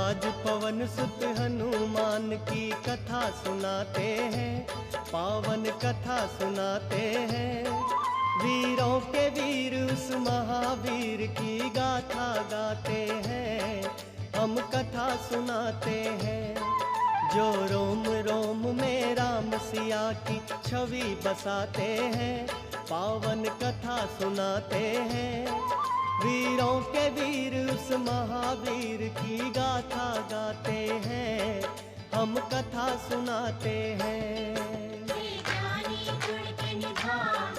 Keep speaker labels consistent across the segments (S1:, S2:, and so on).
S1: आज पवन सुत हनुमान की कथा सुनाते हैं, पावन कथा सुनाते हैं। वीरों के वीर उस महावीर की गाथा गाते हैं, हम कथा सुनाते हैं। जो रोम रोम में राम सिया की छवि बसाते हैं, पावन कथा सुनाते हैं। वीरों के वीर उस महावीर की गाथा गाते हैं, हम कथा सुनाते हैं।
S2: ज्ञानी गुण के निधान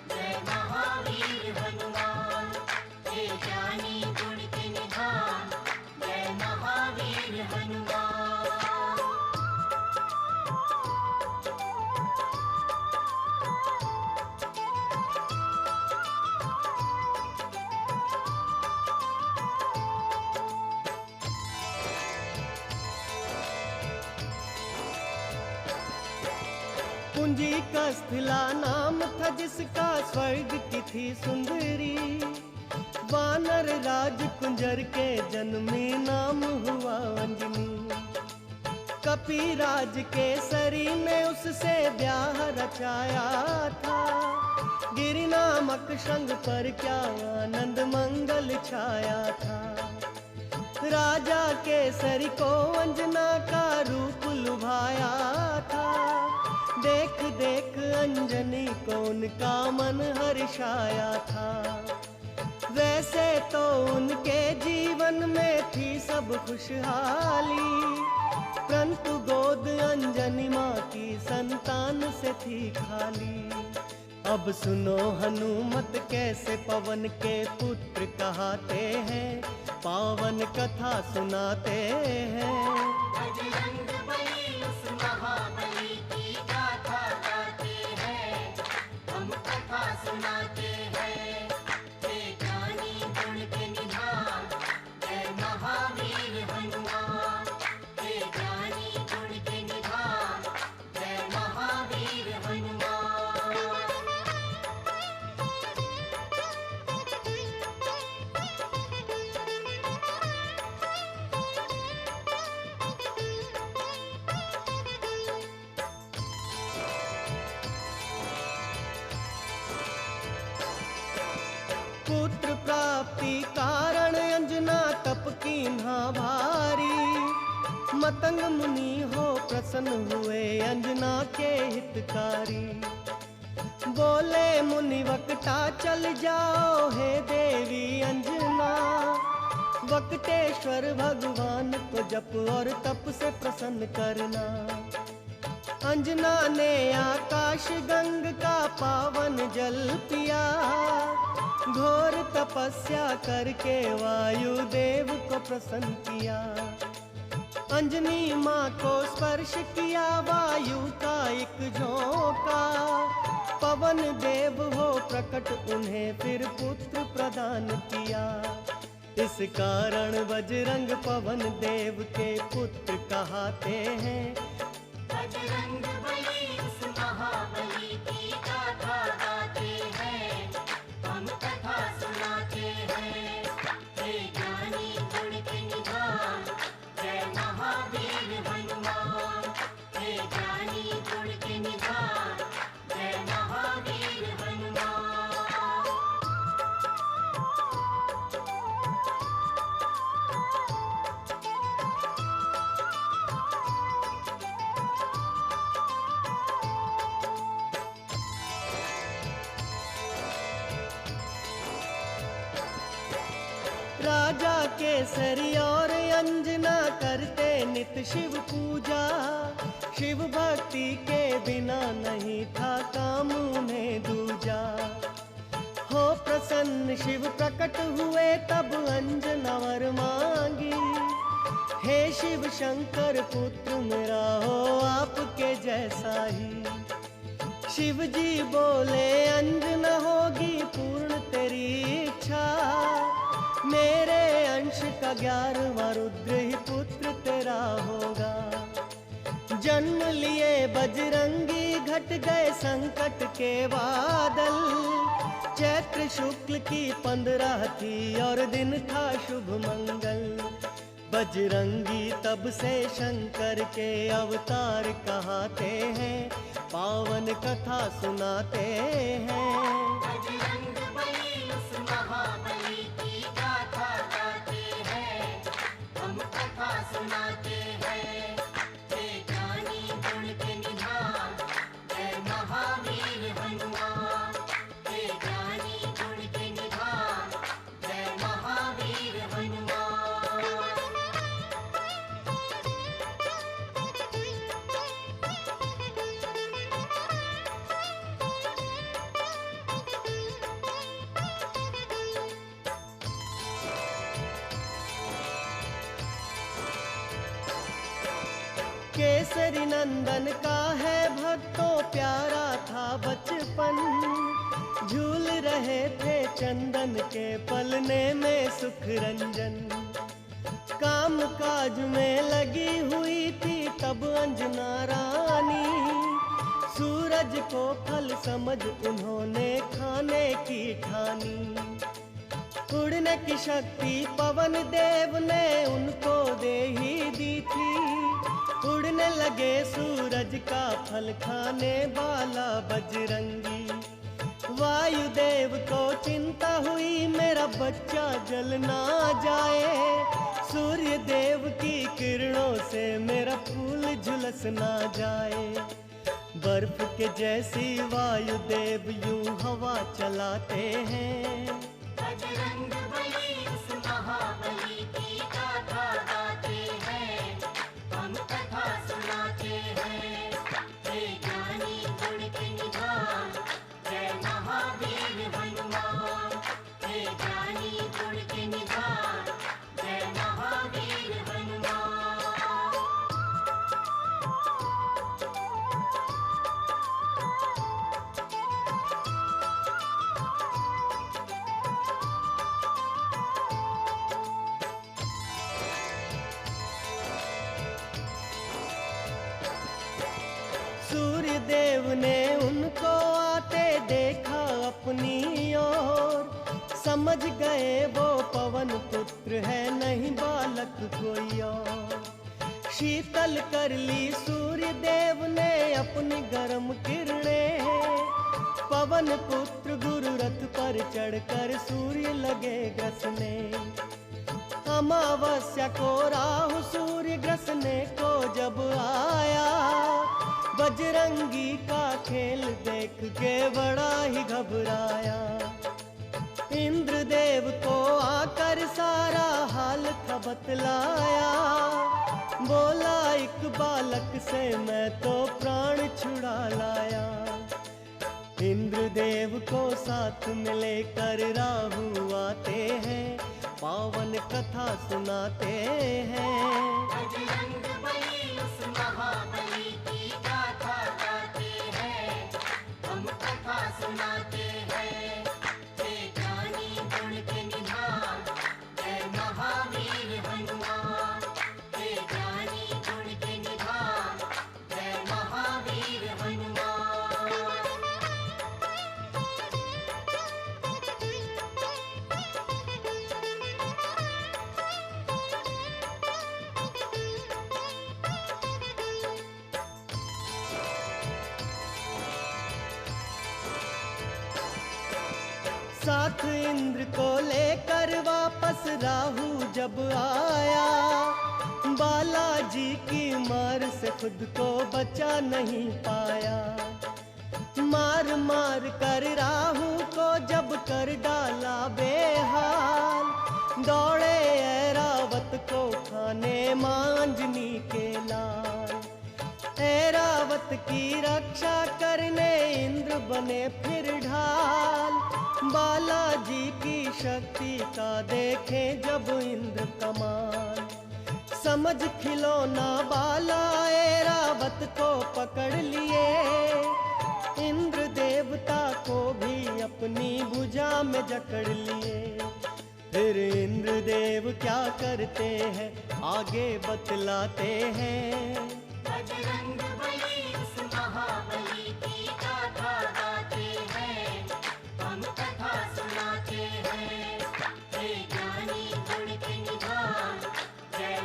S2: जय महावीर हनुमान, ज्ञानी गुण के निधान जय महावीर हनुमान।
S1: कुंजी का स्थिला नाम था जिसका, स्वर्ग की थी सुंदरी। वानर राज कुंजर के जन्मी नाम हुआ अंजनी। कपिराज के सरी ने उससे ब्याह रचाया था। गिरि नामक शंख पर क्या आनंद मंगल छाया था। राजा के सरी को अंजना का रूप लुभाया था। देख देख अंजनी को उनका मन हर्षाया था। वैसे तो उनके जीवन में थी सब खुशहाली, परंतु गोद अंजनी माँ की संतान से थी खाली। अब सुनो हनुमत कैसे पवन के पुत्र कहाते हैं, पावन कथा सुनाते हैं।
S2: बजरंग बली उस महाबली की गाथा गाते हैं, हम कथा सुनाते हैं। ज्ञानी गुण के निधान जय महावीर हनुमान, ज्ञानी गुण के निधान जय महावीर हनुमान।
S1: पुत्र प्राप्ति कारण अंजना तप कीन्हा भारी। मतंग मुनि हो प्रसन्न हुए अंजना के हितकारी। बोले मुनि वक्ता चल जाओ हे देवी अंजना। वक्तेश्वर भगवान को जप और तप से प्रसन्न करना। अंजना ने आकाश गंग का पावन जल पिया। घोर तपस्या करके वायु देव को प्रसन्न किया। अंजनी माँ को स्पर्श किया वायु का एक झोंका। पवन देव हो प्रकट उन्हें फिर पुत्र प्रदान किया। इस कारण बजरंग पवन देव के पुत्र कहाते हैं।
S2: बजरंग बली उस महाबली की गाथा गाते हैं, हम कथा सुनाते हैं। ज्ञानी गुण के निधान जय महावीर हनुमान, ज्ञानी गुण के निधान जय महावीर हनुमान।
S1: राजा केसरी और अंजना करते नित शिव पूजा। शिव भक्ति के बिना नहीं था काम उन्हें दूजा। हो प्रसन्न शिव प्रकट हुए तब अंजना वर मांगी। हे शिव शंकर पुत्र मेरा हो आपके जैसा ही। शिव जी बोले अंजना होगी पूर्ण तेरी इच्छा। मेरे अंश का 11वां रुद्र ही पुत्र तेरा होगा। जन्म लिए बजरंगी घट गए संकट के बादल। चैत्र शुक्ल की 15 थी और दिन था शुभ मंगल। बजरंगी तब से शंकर के अवतार कहाते हैं, पावन कथा सुनाते हैं।
S2: बजरंग बली उस महाबली की गाथा गाते हैं, हम कथा सुनाते हैं। हे ज्ञानी गुण के निधान, जय महावीर हनुमान। हे ज्ञानी गुण के निधान, जय महावीर हनुमान।
S1: केसरी नंदन का है भक्तों प्यारा था बचपन, झूल रहे थे चंदन के पलने में सुख रंजन। काम काज में लगी हुई थी तब अंजना रानी, सूरज को फल समझ उन्होंने खाने की ठानी। उड़ने की शक्ति पवन देव ने उनको दे ही दी थी, उड़ने लगे सूरज का फल खाने वाला बजरंगी। वायुदेव को चिंता हुई मेरा बच्चा जल ना जाए, सूर्य देव की किरणों से मेरा फूल झुलस ना जाए। बर्फ के जैसी वायुदेव यूं हवा चलाते हैं,
S2: बजरंग बली उस महाबली की गाथा गाते हैं, हम कथा सुनाते हैं। हे ज्ञानी गुण के निधान, जय महावीर हनुमान। हे ज्ञानी गुण के निधान, जय महावीर हनुमान।
S1: सूर्य देव ने उनको आते देखा अपनी ओर, समझ गए वो पवन पुत्र है नहीं बालक कोई और। शीतल कर ली सूर्य देव ने अपनी गर्म किरणें, पवन पुत्र गुरु रथ पर चढ़कर सूर्य लगे ग्रसने। अमावस्या को राहु सूर्य ग्रसने को जब आया, बजरंगी का खेल देख के बड़ा ही घबराया। इंद्रदेव को आकर सारा हाल था बतलाया, बोला एक बालक से मैं तो प्राण छुड़ा लाया। इंद्रदेव को साथ में लेकर राहु आते हैं, पावन कथा सुनाते हैं।
S2: बजरंग बली उस महाबली की गाथा गाते हैं, हम कथा सुनाते हैं। हे ज्ञानी गुण के निधान, जय महावीर हनुमान। हे ज्ञानी गुण के निधान, जय महावीर हनुमान।
S1: साथ इंद्र को लेकर वापस राहु जब आया, बालाजी की मार से खुद को बचा नहीं पाया। मार मार कर राहु को जब कर डाला बेहाल, दौड़े ऐरावत को खाने मांजनी के लाल। ऐरावत की रक्षा करने इंद्र बने फिर ढाल, बालाजी की शक्ति का देखें जब इंद्र कमाल। समझ खिलौना बाला ऐरावत को पकड़ लिए, इंद्र देवता को भी अपनी भुजा में जकड़ लिए। फिर इंद्र देव क्या करते हैं आगे बतलाते हैं।
S2: बजरंग बली उस महाबली की गाथा गाते हैं, हम कथा सुनाते हैं। हे ज्ञानी गुण के निधान, जय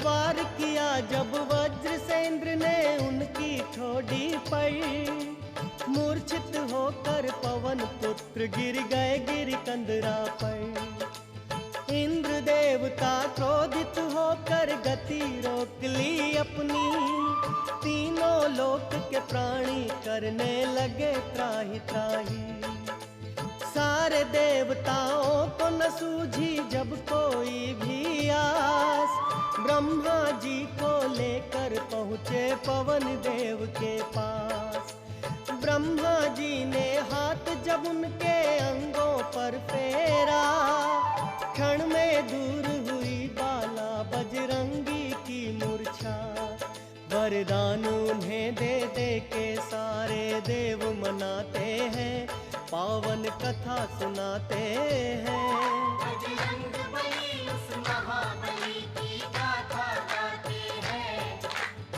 S1: वार किया जब वज्र से इंद्र ने उनकी ठोड़ी पर, मूर्छित होकर पवन पुत्र गिर गए गिर कंदरा पर। इंद्र देवता क्रोधित होकर गति रोक ली अपनी, तीनों लोक के प्राणी करने लगे त्राहि त्राहि। सारे देवताओं को न सूझी जब कोई भी आस, ब्रह्मा जी को लेकर पहुँचे पवन देव के पास। ब्रह्मा जी ने हाथ जब उनके अंगों पर फेरा, क्षण में दूर हुई बाला बजरंगी की मूर्छा। वरदान उन्हें दे दे के सारे देव मनाते हैं, पावन कथा सुनाते हैं।
S2: बजरंग बली उस महाबली की गाथा गाते हैं,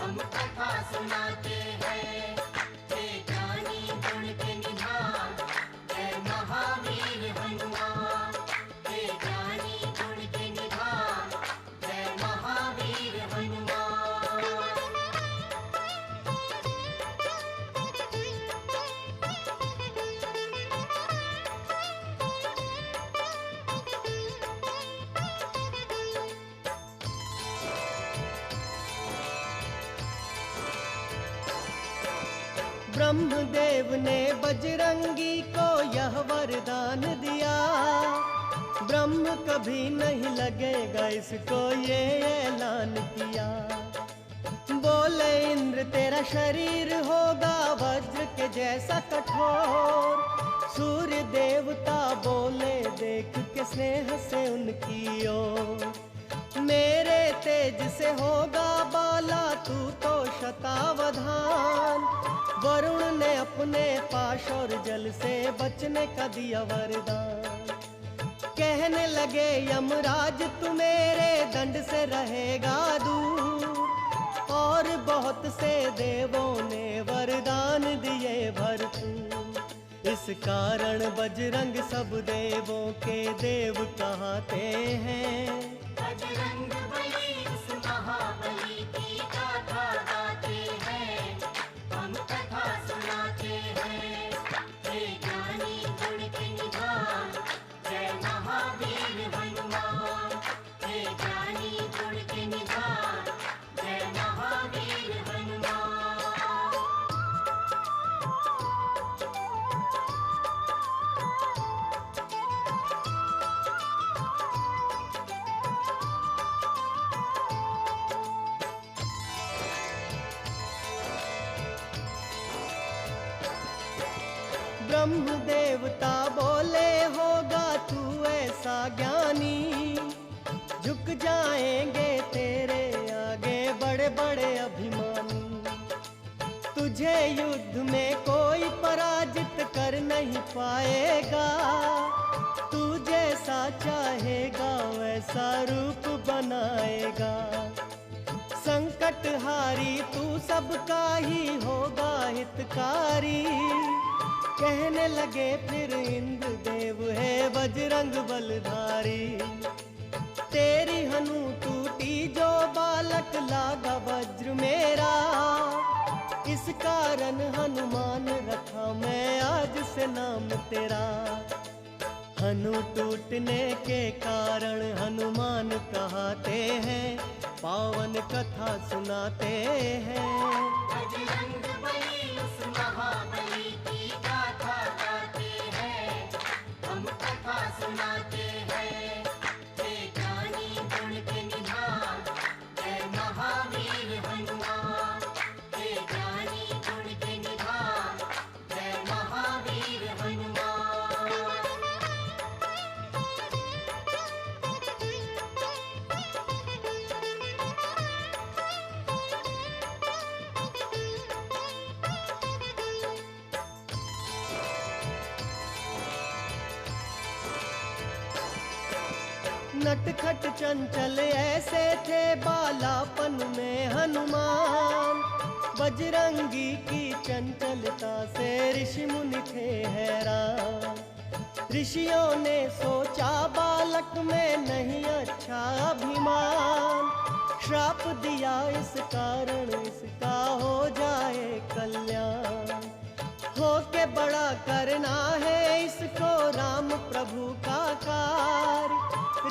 S2: हम कथा सुनाते हैं। हे ज्ञानी गुण के निधान, जय महावीर हनुमान। हे ज्ञानी गुण के निधान, जय महावीर हनुमान।
S1: ब्रह्मदेव ने बजरंगी को यह वरदान दिया, ब्रह्म कभी नहीं लगेगा इसको ये ऐलान किया। बोले इंद्र तेरा शरीर होगा वज्र के जैसा कठोर, सूर्य देवता बोले देख के स्नेह से उनकी ओर। मेरे तेज से होगा बाला तू तो शतावधान, वरुण ने अपने पाश और जल से बचने का दिया वरदान। कहने लगे यमराज तू मेरे दंड से रहेगा दूर, और बहुत से देवों ने वरदान दिए भरपूर। इस कारण बजरंग सब देवों के देव कहते हैं।
S2: बजरंग बली उस महाबली की गाथा गाते हैं, हम कथा सुनाते हैं। हे ज्ञानी गुण के निधान, जय महावीर हनुमान। हे ज्ञानी गुण के निधान, जय महावीर हनुमान।
S1: ब्रह्म देवता बोले होगा तू ऐसा ज्ञानी, झुक जाएंगे तेरे आगे बड़े बड़े अभिमानी। तुझे युद्ध में कोई पराजित कर नहीं पाएगा, तू जैसा चाहेगा वैसा रूप बनाएगा। संकट हारी तू सबका ही होगा हितकारी, कहने लगे फिर इंद्र देव है बजरंग बलधारी। तेरी हनु टूटी जो बालक लागा वज्र मेरा, इस कारण हनुमान रखा मैं आज से नाम तेरा। हनु टूटने के कारण हनुमान कहते हैं, पावन कथा सुनाते हैं।
S2: बजरंग बली उस महाबली की गाथा गाते हैं, हम कथा सुनाते हैं। हे ज्ञानी गुण के निधान, जय महावीर हनुमान। हे ज्ञानी गुण के निधान, जय महावीर हनुमान।
S1: नटखट चंचल ऐसे थे बालापन में हनुमान, बजरंगी की चंचलता से ऋषि मुनि थे हैरान। ऋषियों ने सोचा बालक में नहीं अच्छा अभिमान, श्राप दिया इस कारण इसका हो जाए कल्याण। हो के बड़ा करना है इसको राम प्रभु का कार्य।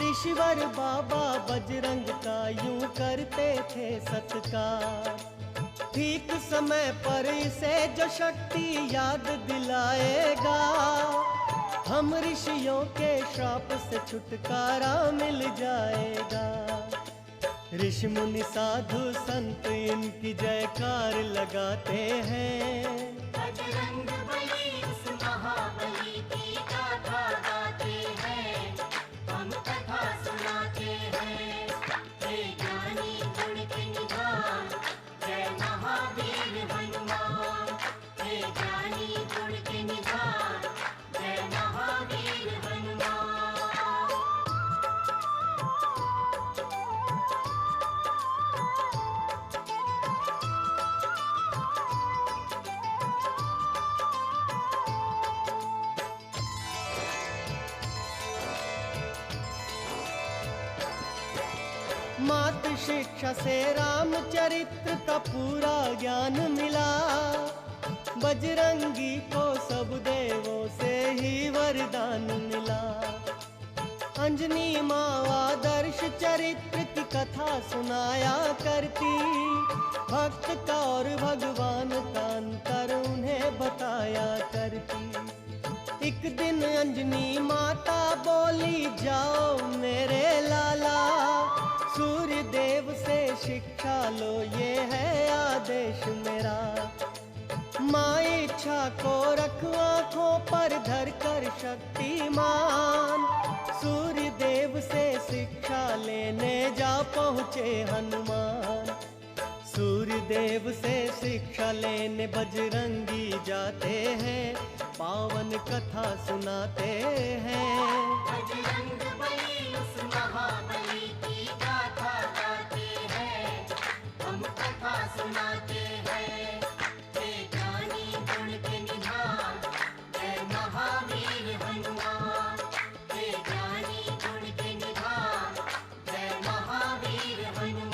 S1: ऋषिवर बाबा बजरंग का यूं करते थे सत्कार। ठीक समय पर इसे जो शक्ति याद दिलाएगा, हम ऋषियों के श्राप से छुटकारा मिल जाएगा। ऋषि मुनि साधु संत इनकी जयकार लगाते हैं।
S2: बजरंग बली उस महाबली की गाथा गाते हैं, हम कथा सुनाते हैं। हे ज्ञानी गुण के निधान, जय महावीर हनुमान। हे ज्ञानी गुण के निधान, जय महावीर हनुमान।
S1: मात शिक्षा से रामचरित्र का पूरा ज्ञान मिला। बजरंगी को सब देवों से ही वरदान मिला। अंजनी माँ आदर्श चरित्र की कथा सुनाया करती। भक्त का और भगवान का अंतर उन्हें बताया करती। एक दिन अंजनी माता बोली, जाओ मेरे लाला, सूर्य देव से शिक्षा लो, ये है आदेश मेरा। माँ इच्छा को रखो आँखों पर धर कर शक्तिमान। सूर्य देव से शिक्षा लेने जा पहुँचे हनुमान। सूर्य देव से शिक्षा लेने बजरंगी जाते हैं, पावन कथा सुनाते हैं।
S2: बजरंग बली उस महाबली की गाथा गाते हैं, हम कथा सुनाते हैं। हे ज्ञानी गुण के निधान, जय महावीर हनुमान। हे ज्ञानी गुण के निधान, जय महावीर हनुमान।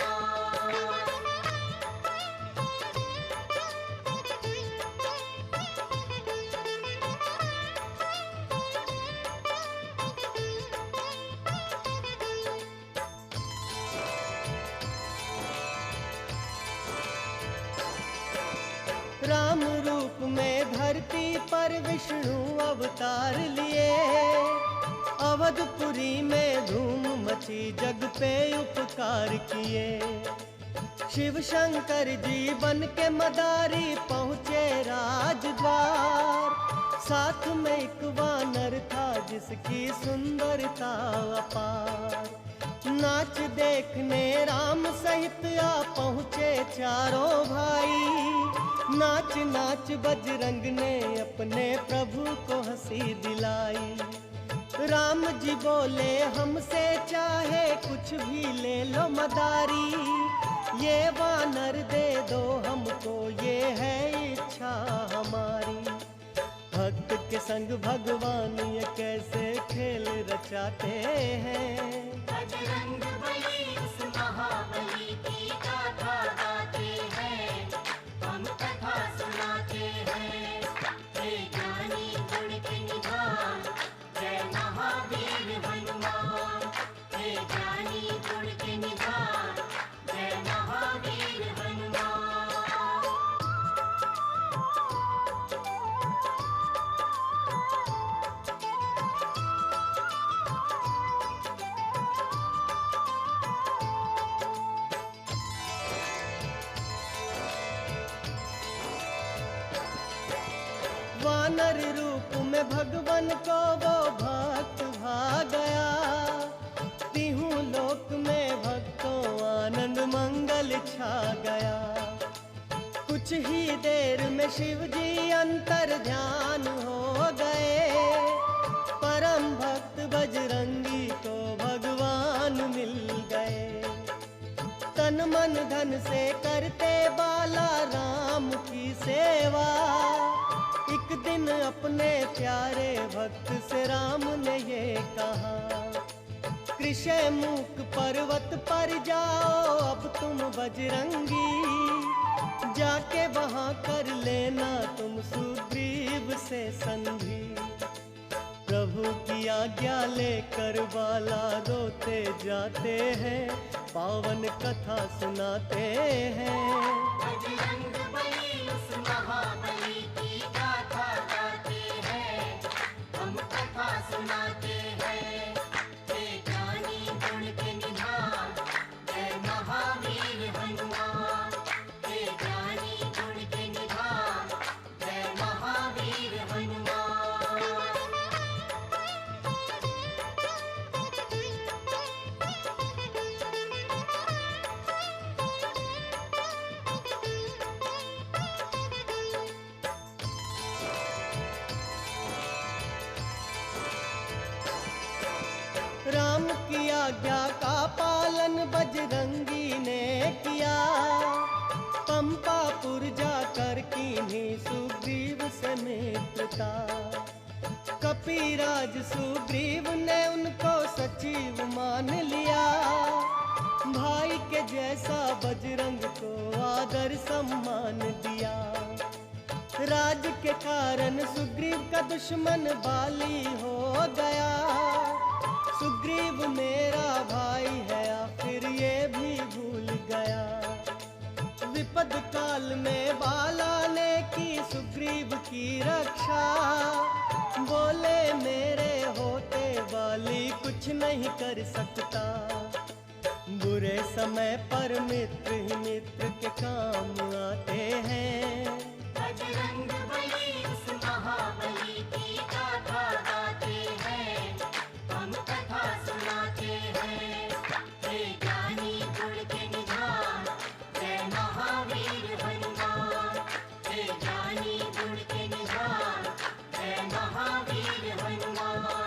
S1: राम रूप में धरती पर विष्णु अवतार लिए। अवधपुरी में धूम मची, जग पे उपकार किए। शिव शंकर जी बन के मदारी पहुँचे राजद्वार। साथ में एक वानर था जिसकी सुंदरता अपार। नाच देखने राम सहित आ पहुँचे चारों भाई। नाच नाच बजरंग ने अपने प्रभु को हंसी दिलाई। राम जी बोले, हमसे चाहे कुछ भी ले लो मदारी। ये वानर दे दो हमको, ये है इच्छा हमारी। भक्त के संग भगवान ये कैसे खेल रचाते हैं।
S2: बजरंग बली उस महाबली की गाथा गाते हैं, हम कथा सुनाते हैं। हे ज्ञानी गुण के निधान, जय महावीर हनुमान। हे ज्ञानी गुण के निधान, जय महावीर हनुमान।
S1: वानर रूप में भगवान को वो भक्त भा गया। तीहू लोक में भक्तों आनंद मंगल छा गया। कुछ ही देर में शिव जी अंतर ध्यान हो गए। परम भक्त बजरंगी को भगवान मिल गए। तन मन धन से करते बाला राम की सेवा। एक दिन अपने प्यारे भक्त से राम ने ये कहा, कृष्णमुख पर्वत पर जाओ अब तुम बजरंगी, जाके वहां कर लेना तुम सुग्रीव से संधि। प्रभु की आज्ञा लेकर बाला रोते जाते हैं, पावन कथा सुनाते हैं।
S2: बजरंग बली उस महाबली की गाथा गाते हैं, हम कथा सुनाते हैं। हे ज्ञानी गुण के निधान, जय महावीर हनुमान। हे ज्ञानी गुण के निधान, जय महावीर हनुमान।
S1: राम की आज्ञा का पालन बजरंगी ने किया, पंपापुर जाकर कीन्ही सुग्रीव से मित्रता। कपिराज सुग्रीव ने उनको सचिव मान लिया, भाई के जैसा बजरंग को आदर सम्मान दिया। राज के कारण सुग्रीव का दुश्मन बाली हो गया, सुग्रीव मेरा भाई है आखिर ये भी भूल गया। विपद काल में बाला ने की सुग्रीव की रक्षा, बोले मेरे होते वाली कुछ नहीं कर सकता। बुरे समय पर मित्र ही मित्र के काम आते हैं।
S2: बजरंग बली उस महाबली की गाथा गाते हैं, हम कथा सुनाते हैं। हे ज्ञानी गुण के निधान, जय महावीर हनुमान। हे ज्ञानी गुण के निधान, जय महावीर हनुमान।